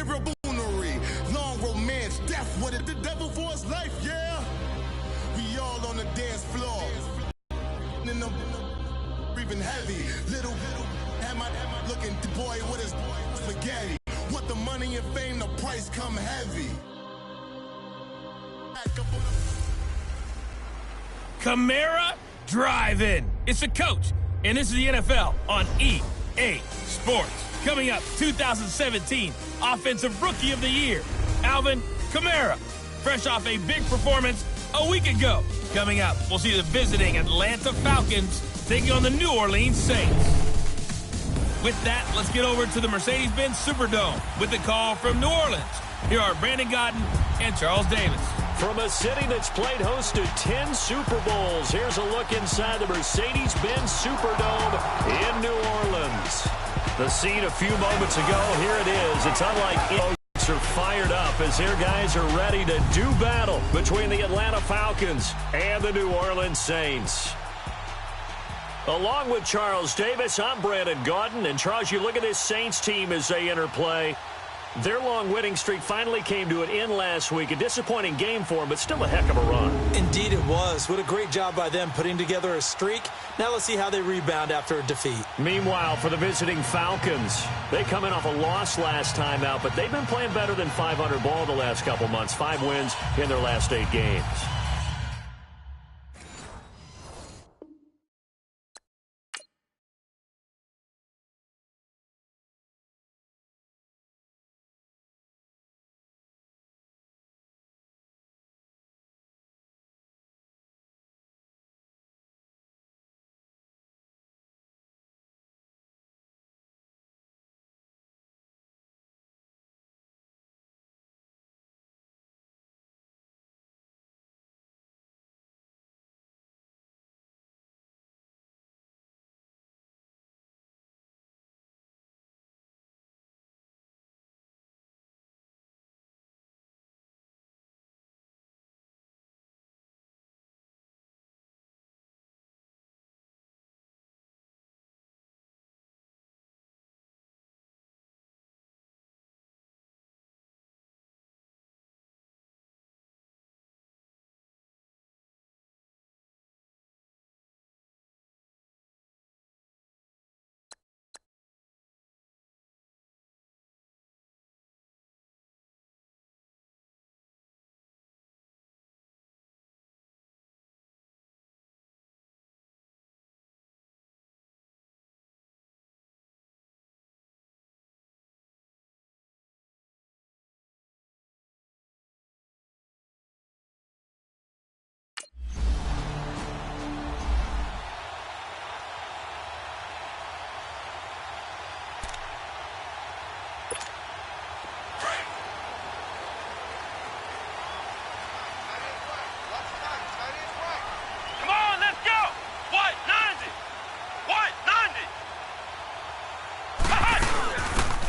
material boonery, long romance, death, what it the devil for his life, yeah. We all on the dance floor, in the breathing heavy, little, am I looking the boy with his spaghetti. Want the money and fame, the price come heavy. Kamara Drive-In. It's the coach, and this is the NFL on EA Sports. Coming up, 2017 Offensive Rookie of the Year, Alvin Kamara. Fresh off a big performance a week ago. Coming up, we'll see the visiting Atlanta Falcons taking on the New Orleans Saints. With that, let's get over to the Mercedes-Benz Superdome with the call from New Orleans. Here are Brandon Gaudin and Charles Davis. From a city that's played host to 10 Super Bowls, here's a look inside the Mercedes-Benz Superdome in New Orleans. The scene a few moments ago, here it is. It's unlike folks are fired up as their guys are ready to do battle between the Atlanta Falcons and the New Orleans Saints. Along with Charles Davis, I'm Brandon Gaudin. And Charles, you look at this Saints team as they enter play. Their long winning streak finally came to an end last week. A disappointing game for them, but still a heck of a run. Indeed it was. What a great job by them putting together a streak. Now let's see how they rebound after a defeat. Meanwhile, for the visiting Falcons, they come in off a loss last time out, but they've been playing better than 500 ball the last couple months. 5 wins in their last 8 games.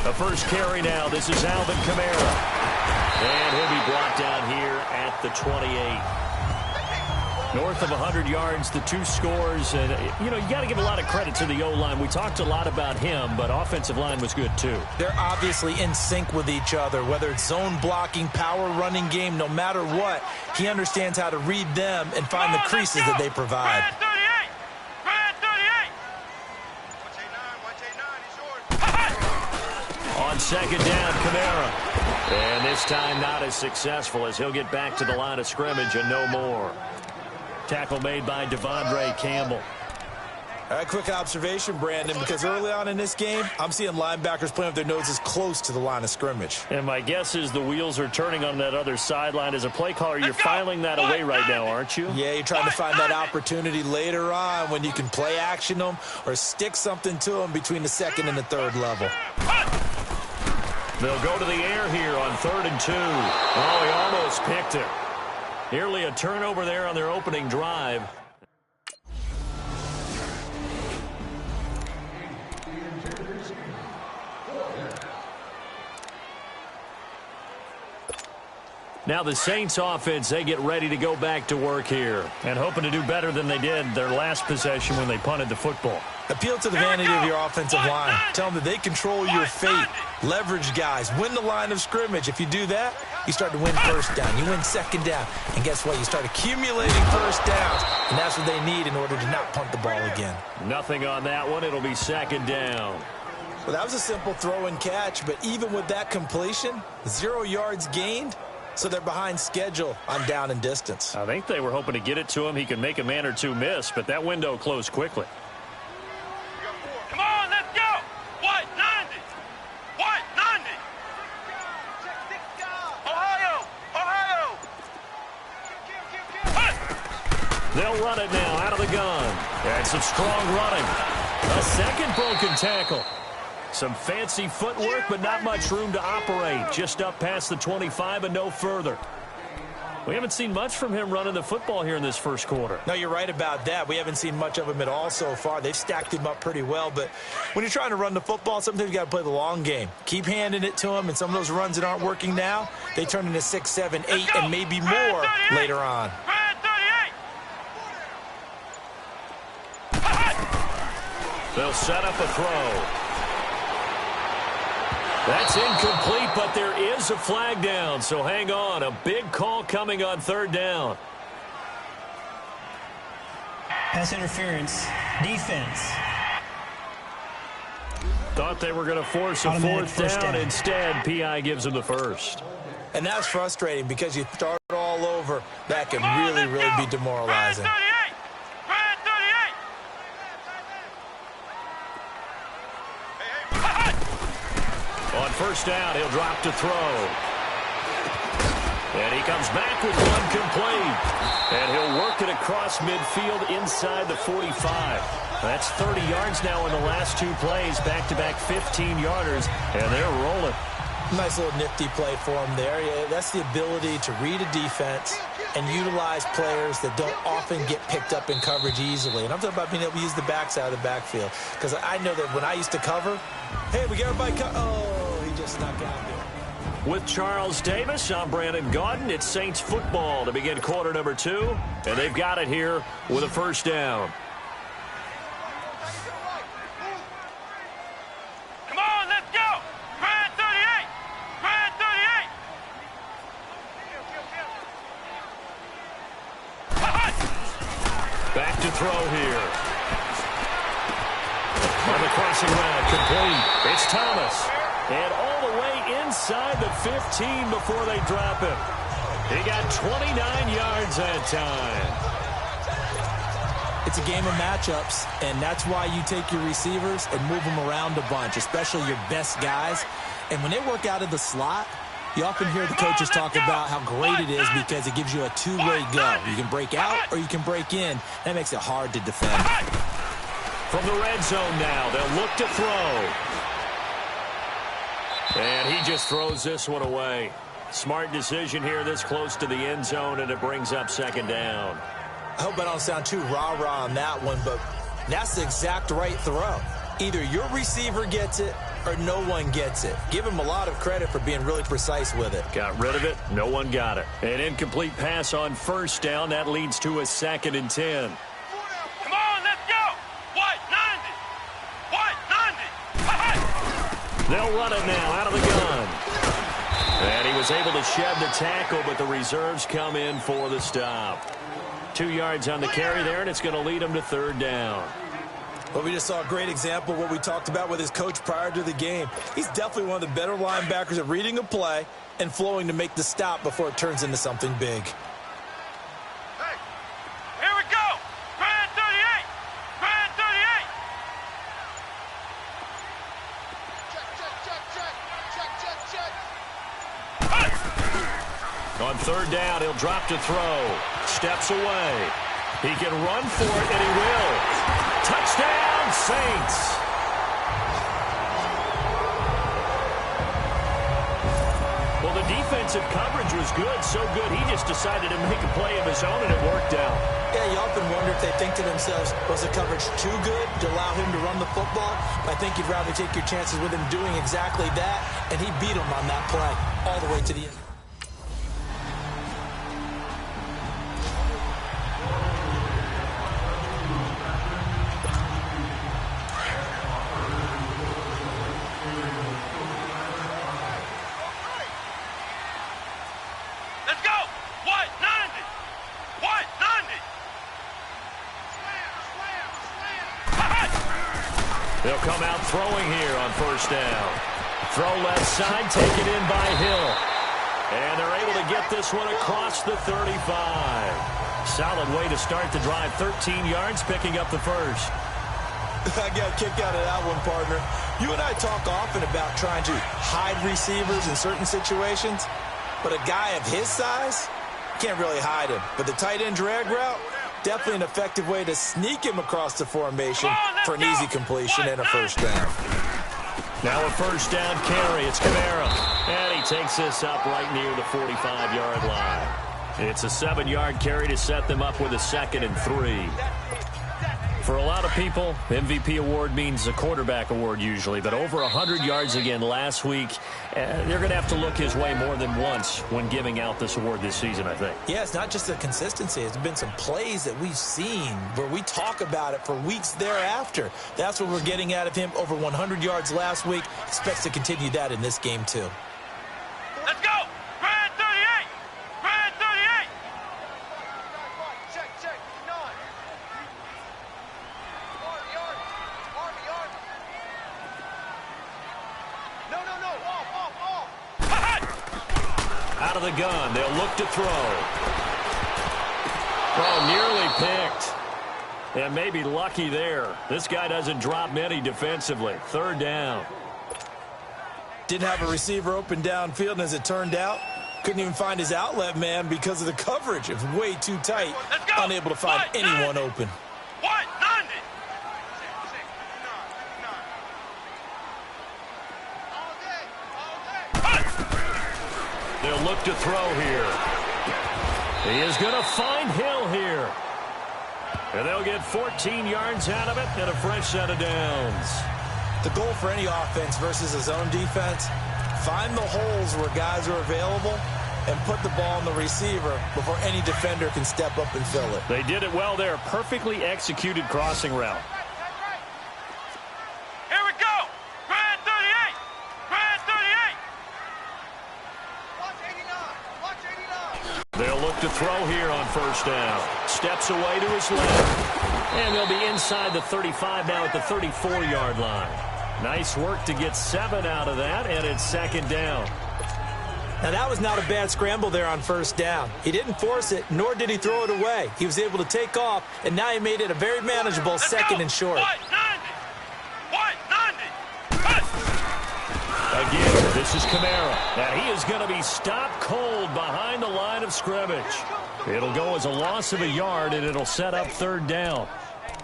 The first carry now. This is Alvin Kamara. And he'll be brought down here at the 28. North of 100 yards, the 2 scores. And, you got to give a lot of credit to the O-line. We talked a lot about him, but offensive line was good, too. They're obviously in sync with each other, whether it's zone blocking, power running game, no matter what. He understands how to read them and find the creases that they provide. On second down, Kamara. And this time not as successful as he'll get back to the line of scrimmage and no more. Tackle made by Devondre Campbell. A quick observation, Brandon, because early on in this game, I'm seeing linebackers playing with their noses close to the line of scrimmage. And my guess is the wheels are turning on that other sideline. As a play caller, you're filing that away right now, aren't you? Yeah, you're trying to find that opportunity later on when you can play action them or stick something to them between the second and the third level. They'll go to the air here on 3rd and 2. Oh, he almost picked it. Nearly a turnover there on their opening drive. Now the Saints offense, they get ready to go back to work here and hoping to do better than they did their last possession when they punted the football. Appeal to the vanity of your offensive line. Tell them that they control your fate. Leverage guys. Win the line of scrimmage. If you do that, you start to win first down. You win second down. And guess what? You start accumulating first downs. And that's what they need in order to not punt the ball again. Nothing on that one. It'll be second down. Well, that was a simple throw and catch. But even with that completion, 0 yards gained. So they're behind schedule on down and distance. I think they were hoping to get it to him. He could make a man or two miss. But that window closed quickly. They'll run it now out of the gun. And some strong running. A second broken tackle. Some fancy footwork, but not much room to operate. Just up past the 25 and no further. We haven't seen much from him running the football here in this first quarter. No, you're right about that. We haven't seen much of him at all so far. They've stacked him up pretty well. But when you're trying to run the football, sometimes you got to play the long game. Keep handing it to him, and some of those runs that aren't working now, they turn into 6, 7, 8, and maybe more later on. They'll set up a throw. That's incomplete, but there is a flag down, so hang on. A big call coming on third down. Pass interference. Defense. Thought they were going to force a fourth down. Instead, P.I. gives them the first. And that's frustrating because you start all over. That can really be demoralizing. On first down, he'll drop to throw. And he comes back with one complete. And he'll work it across midfield inside the 45. That's 30 yards now in the last 2 plays. Back-to-back 15-yarders. And they're rolling. Nice little nifty play for him there. Yeah, that's the ability to read a defense and utilize players that don't often get picked up in coverage easily. And I'm talking about being able to use the backside of the backfield. Because I know that when I used to cover, hey, we got everybody oh, he just snuck out there. With Charles Davis, I'm Brandon Gaudin. It's Saints football to begin quarter number 2. And they've got it here with a first down. Back to throw here. On the crossing route, complete. It's Thomas. And all the way inside the 15 before they drop him. He got 29 yards that time. It's a game of matchups, and that's why you take your receivers and move them around a bunch, especially your best guys. And when they work out of the slot, you often hear the coaches talk about how great it is because it gives you a two-way go. You can break out or you can break in. That makes it hard to defend. From the red zone now, they'll look to throw. And he just throws this one away. Smart decision here this close to the end zone, and it brings up second down. I hope I don't sound too rah-rah on that one, but that's the exact right throw. Either your receiver gets it or no one gets it. Give him a lot of credit for being really precise with it. Got rid of it. No one got it. An incomplete pass on first down. That leads to a 2nd and 10. Come on, let's go. White 90. White 90. They'll run it now out of the gun. And he was able to shed the tackle, but the reserves come in for the stop. 2 yards on the carry there, and it's going to lead him to third down. Well, we just saw a great example of what we talked about with his coach prior to the game. He's definitely one of the better linebackers at reading a play and flowing to make the stop before it turns into something big. Hey, here we go. Grand 38. Grand 38. Check. On third down, he'll drop to throw. Steps away. He can run for it, and he will. Touchdown, Saints. Well, the defensive coverage was good, so good he just decided to make a play of his own, and it worked out. Yeah, you often wonder if they think to themselves, was the coverage too good to allow him to run the football? I think you'd rather take your chances with him doing exactly that, and he beat him on that play all the way to the end. They'll come out throwing here on first down. Throw left side, taken in by Hill. And they're able to get this one across the 35. Solid way to start the drive. 13 yards, picking up the first. I got a kick out of that one, partner. You and I talk often about trying to hide receivers in certain situations, but a guy of his size, can't really hide him. But the tight end drag route, definitely an effective way to sneak him across the formation for an easy completion and a first down. Now a first down carry. It's Kamara. And he takes this up right near the 45-yard line. It's a 7-yard carry to set them up with a 2nd and 3. For a lot of people, MVP award means a quarterback award usually, but over 100 yards again last week. They're going to have to look his way more than once when giving out this award this season, I think. Yeah, it's not just the consistency. It's been some plays that we've seen where we talk about it for weeks thereafter. That's what we're getting out of him. Over 100 yards last week. Expects to continue that in this game, too. Let's go! Grand 38! Grand 38! Check, 9. Army. No, off. Out of the gun, they'll look to throw. Oh, nearly picked. And maybe lucky there. This guy doesn't drop many defensively. 3rd down. Didn't have a receiver open downfield, and as it turned out, couldn't even find his outlet man because of the coverage. It was way too tight. Unable to find anyone open. What? 90! They'll look to throw here. He is going to find Hill here. And they'll get 14 yards out of it and a fresh set of downs. The goal for any offense versus a zone defense, find the holes where guys are available and put the ball on the receiver before any defender can step up and fill it. They did it well there. Perfectly executed crossing route. Here we go! Grand 38! Grand 38! Watch 89! They'll look to throw here on first down. Steps away to his left. And they'll be inside the 35 now at the 34-yard line. Nice work to get 7 out of that, and it's 2nd down. Now, that was not a bad scramble there on first down. He didn't force it, nor did he throw it away. He was able to take off, and now he made it a very manageable 2nd and short. What? 90! Again, this is Kamara. And he is going to be stopped cold behind the line of scrimmage. It'll go as a loss of a yard, and it'll set up 3rd down.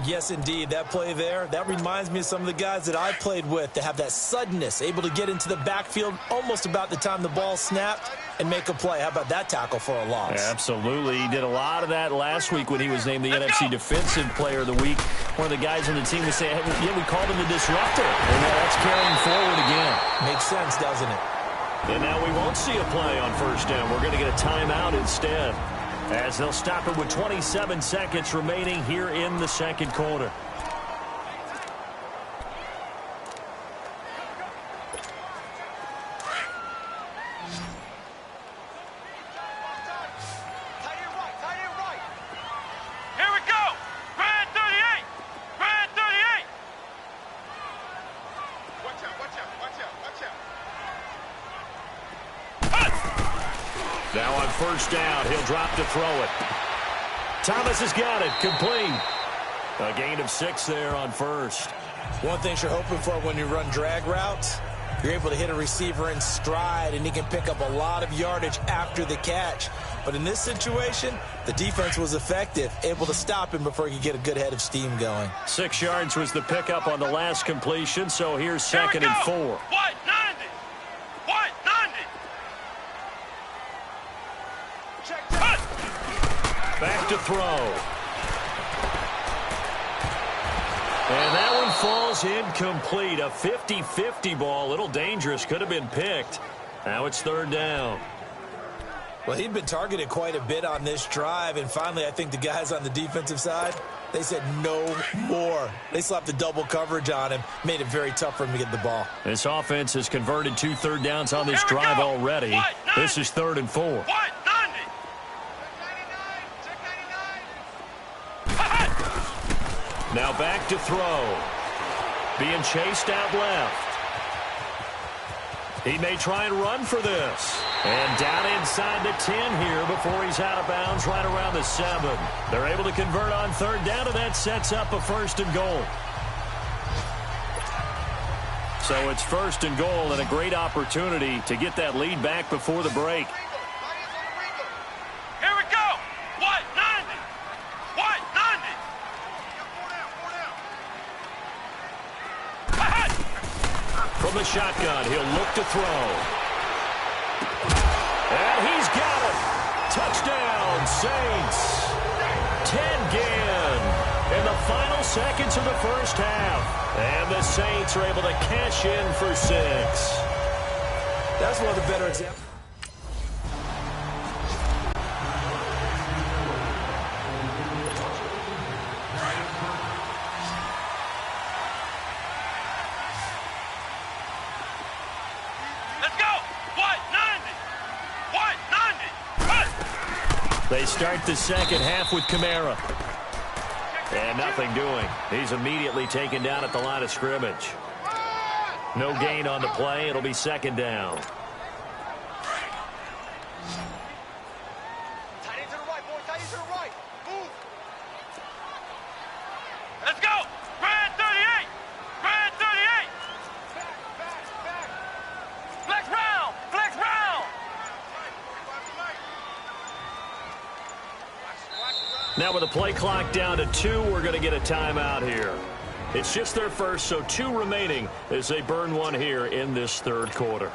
Yes, indeed. That play there, that reminds me of some of the guys that I played with to have that suddenness, able to get into the backfield almost about the time the ball snapped and make a play. How about that tackle for a loss? Absolutely. He did a lot of that last week when he was named the NFC Defensive Player of the Week. One of the guys on the team would say, hey, yeah, we called him the disruptor. And now that's carrying forward again. Makes sense, doesn't it? And now we won't see a play on first down. We're going to get a timeout instead, as they'll stop it with 27 seconds remaining here in the 2nd quarter. Here we go! Grand 38! Grand 38! Watch out! Now on first down, he'll drop to throw it. Thomas has got it. Complete. A gain of 6 there on first. One thing you're hoping for when you run drag routes, you're able to hit a receiver in stride, and he can pick up a lot of yardage after the catch. But in this situation, the defense was effective, able to stop him before he could get a good head of steam going. 6 yards was the pickup on the last completion, so here's 2nd and 4. What? 90! What? 90! Check. Back to throw. And that one falls incomplete. A 50-50 ball. A little dangerous. Could have been picked. Now it's 3rd down. Well, he'd been targeted quite a bit on this drive, and finally I think the guys on the defensive side, they said no more. They slapped the double coverage on him, made it very tough for him to get the ball. This offense has converted 2 third downs on this drive already. This is 3rd and 4. What? 90! Now back to throw. being chased out left. He may try and run for this. And down inside the 10 here before he's out of bounds right around the 7. They're able to convert on third down, and that sets up a 1st and goal. So it's 1st and goal and a great opportunity to get that lead back before the break. Here we go. White, 90. White, 90. From the shotgun, he'll look to throw. And he's got it. Touchdown, Saints. 10 again in the final seconds of the first half. And the Saints are able to cash in for 6. That's one of the better examples. Let's go. White, 90. White, 90. Run. They start the second half with Kamara. And nothing doing. He's immediately taken down at the line of scrimmage. No gain on the play. It'll be 2nd down. Tight end to the right, boy. Tight end to the right. Move. Let's go. Brad 38. Brad 38. Back. Flex round. Flex round. Now with the play clock down to 2, we're going to get a timeout here. It's just their first, so 2 remaining as they burn one here in this 3rd quarter.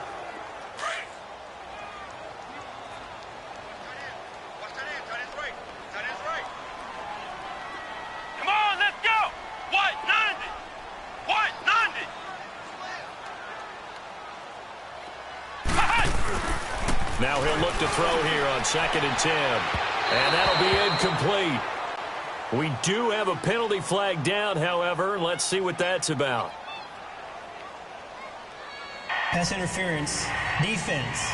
Come on, let's go. White, 90. White, 90. Now he'll look to throw here on 2nd and 10. And that'll be incomplete. We do have a penalty flag down, however. Let's see what that's about. Pass interference. Defense.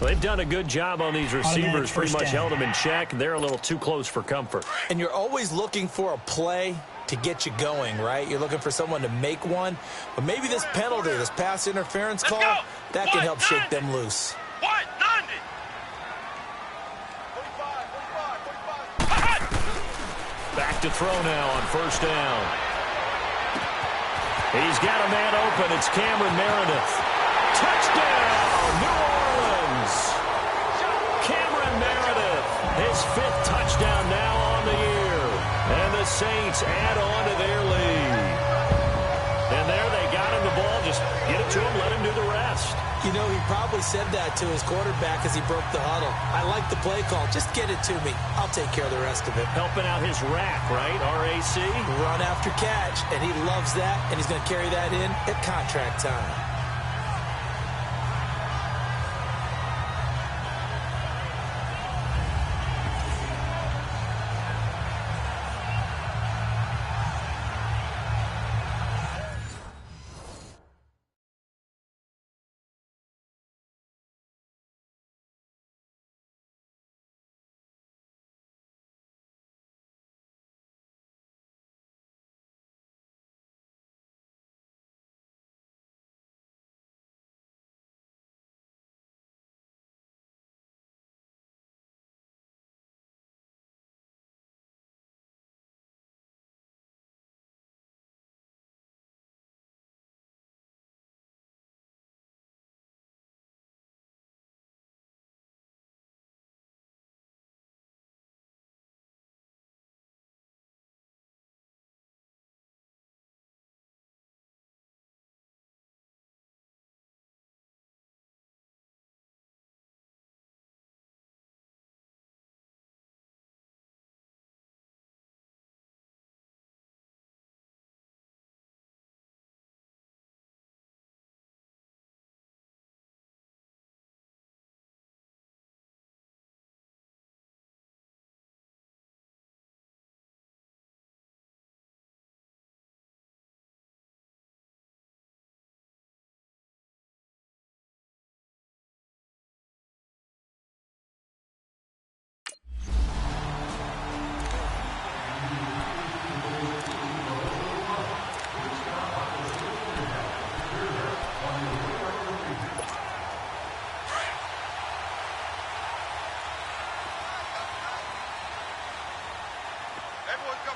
They've done a good job on these receivers. Automatic Pretty first much down. held them in check. They're a little too close for comfort. And you're always looking for a play to get you going, right? You're looking for someone to make one. But maybe this penalty, this pass interference Let's call, go. that can White, help shake 90. them loose. White, 90. Back to throw now on 1st down. He's got a man open. It's Cameron Meredith. Touchdown, New Orleans. Cameron Meredith, his 5th touchdown now on the year. And the Saints add on to their lead. And there they got him the ball. Just get it to him, let him do the rest. You know, he probably said that to his quarterback as he broke the huddle. I like the play call. Just get it to me. I'll take care of the rest of it. Helping out his rack, right? RAC. Run after catch, and he loves that, and he's going to carry that in at contract time.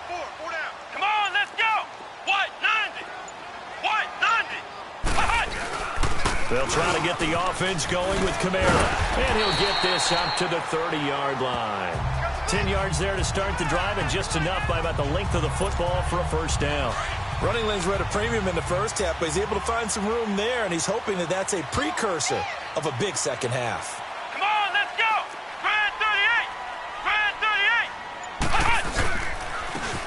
Four down. Come on, let's go. White, 90. White, 90. They'll try to get the offense going with Kamara. And he'll get this up to the 30-yard line. 10 yards there to start the drive, and just enough by about the length of the football for a first down. Running lanes were at a premium in the first half, but he's able to find some room there, and he's hoping that that's a precursor of a big second half. Come on, let's go. Grand 38. Grand 38.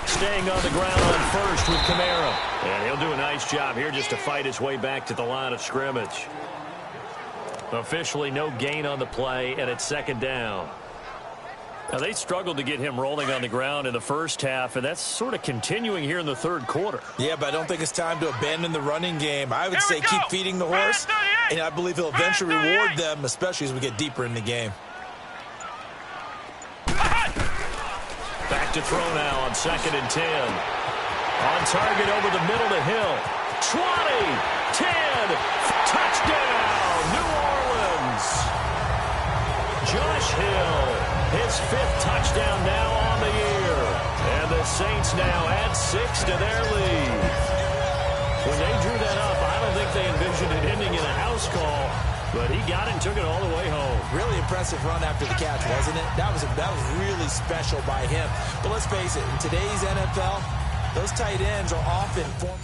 Staying on the ground on first with Kamara. And he'll do a nice job here just to fight his way back to the line of scrimmage. Officially no gain on the play, and it's second down. Now, they struggled to get him rolling on the ground in the first half, and that's sort of continuing here in the third quarter. Yeah, but I don't think it's time to abandon the running game. I would say keep feeding the horse, and I believe he'll eventually reward them, especially as we get deeper in the game. Back to throw now on 2nd and 10. On target over the middle to Hill. 20, 10, touchdown, New Orleans. Josh Hill, his 5th touchdown now on the year. And the Saints now add 6 to their lead. When they drew that up, I don't think they envisioned it ending in a house call, but he got it and took it all the way home. Really impressive run after the catch, wasn't it? That was really special by him. But let's face it, in today's NFL, those tight ends are often formed.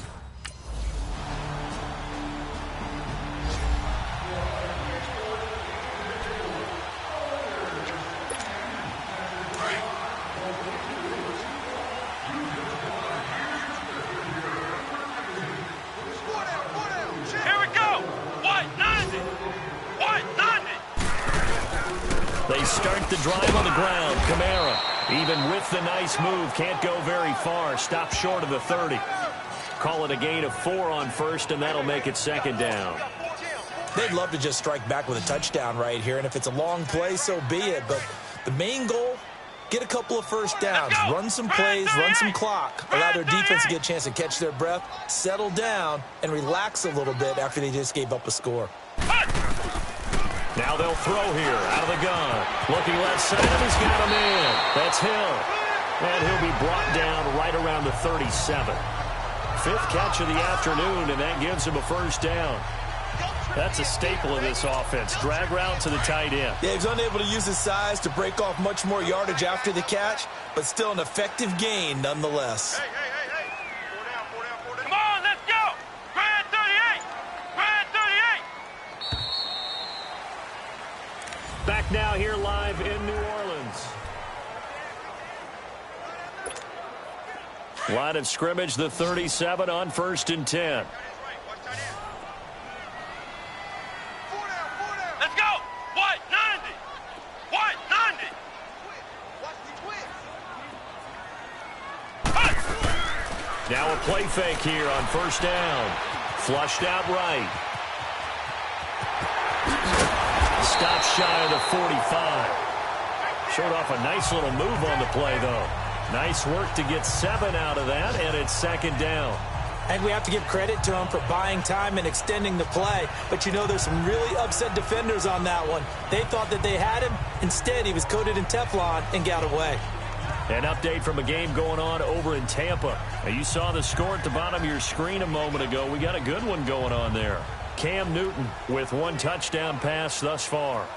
Here we go. White, 90. White, 90. They start the drive on the ground. Kamara, even with the nice move, can't go very far. Stop short of the 30. Call it a gain of 4 on first, and that'll make it second down. They'd love to just strike back with a touchdown right here, and if it's a long play, so be it. But the main goal, get a couple of first downs, run some plays, run some clock, allow their defense to get a chance to catch their breath, settle down, and relax a little bit after they just gave up a score. Now they'll throw here out of the gun. Looking left side, he's got him in. That's Hill. And he'll be brought down right around the 37. 5th catch of the afternoon, and that gives him a first down. That's a staple of this offense. Drag route to the tight end. Yeah, he's unable to use his size to break off much more yardage after the catch, but still an effective gain nonetheless. Hey. Four down. Come on, let's go. Grand 38. Grand 38. Back now here live in New Orleans. Line of scrimmage, the 37 on 1st and 10. Let's go. White, 90. White, 90. Now a play fake here on first down. Flushed out right. Stop shy of the 45. Showed off a nice little move on the play, though. Nice work to get 7 out of that, and it's second down. I think we have to give credit to him for buying time and extending the play. But, you know, there's some really upset defenders on that one. They thought that they had him. Instead, he was coated in Teflon and got away. An update from a game going on over in Tampa. Now, you saw the score at the bottom of your screen a moment ago. We got a good one going on there. Cam Newton with 1 touchdown pass thus far.